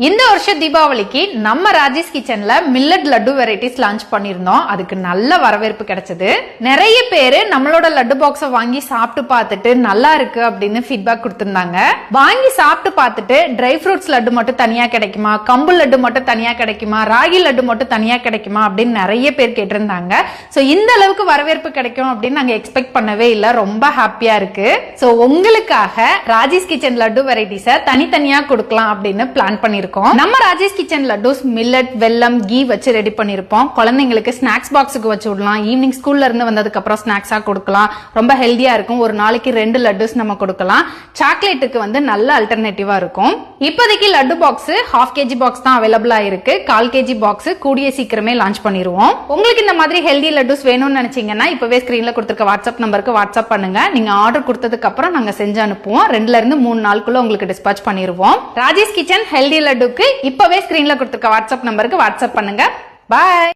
இந்த வருஷம் தீபாவளிக்கு நம்ம ராஜேஷ் கிச்சன்ல மில்லட் லட்டு வெரைட்டிஸ் லான்ச் பண்ணிருந்தோம். அதுக்கு நல்ல வரவேற்பு கிடைச்சது. நிறைய பேரு நம்மளோட லட்டு பாக்ஸ வாங்கி சாப்பிட்டு பார்த்துட்டு நல்லா இருக்கு அப்படின்னு ஃபீட்பேக் கொடுத்திருந்தாங்க. வாங்கி சாப்பிட்டு பார்த்துட்டு ட்ரை ஃப்ரூட்ஸ் லட்டு மட்டும் தனியா கிடைக்குமா, கம்பு லட்டு மட்டும் தனியா கிடைக்குமா, ராகி லட்டு மட்டும் தனியா கிடைக்குமா அப்படின்னு நிறைய பேர் கேட்டிருந்தாங்க. சோ இந்த அளவுக்கு வரவேற்பு கிடைக்கும் அப்படின்னு நாங்க எக்ஸ்பெக்ட் பண்ணவே இல்லை. ரொம்ப ஹாப்பியா இருக்கு. சோ உங்களுக்காக ராஜேஷ் கிச்சன் லட்டு வெரைட்டிஸ தனித்தனியா கொடுக்கலாம் அப்படின்னு பிளான் பண்ணி நம்ம ராஜேஷ் கிச்சன் லட்டூஸ் மில்லட், வெல்லம், கீ வச்சு ரெடி பண்ணிருப்போம். குழந்தைங்களுக்கு ஸ்நாக்ஸ் பாக்ஸுக்கு வச்சு விடலாம். ஈவினிங் ஸ்கூல்ல இருந்து வந்ததுக்கு அப்புறம் ஸ்நாக்ஸா கொடுக்கலாம். ரொம்ப ஹெல்தியா இருக்கும். ஒரு நாளைக்கு 2 லட்டூஸ் நம்ம கொடுக்கலாம். சாக்லேட்டுக்கு நல்ல அல்டர்னேட்டிவா இருக்கும். இப்போதைக்கு லட்டு பாக்ஸ் 1/2 kg பாக்ஸ் தான் அவைலபிளா இருக்கு. 1/4 kg பாக்ஸ் கூடிய சீக்கிரமே லான்ச் பண்ணிடுவோம். உங்களுக்கு இந்த மாதிரி ஹெல்தி லட்டூஸ் வேணும்னு நினைச்சீங்கன்னா இப்பவே ஸ்கிரீன்ல கொடுத்திருக்க வாட்ஸ்அப் நம்பருக்கு வாட்ஸ்அப் பண்ணுங்க. நீங்க ஆர்டர் கொடுத்ததுக்கு அப்புறம் நாங்க செஞ்சு அனுப்புவோம். 2ல இருந்து 3 நாளுக்குள்ள உங்களுக்கு டிஸ்பாச் பண்ணிடுவோம். ராஜேஷ் கிச்சன் ஹெல்தி லட்டுக்கு இப்பவே ஸ்கிரீன்ல கொடுத்திருக்க வாட்ஸ்அப் நம்பருக்கு வாட்ஸ்அப் பண்ணுங்க. பாய்.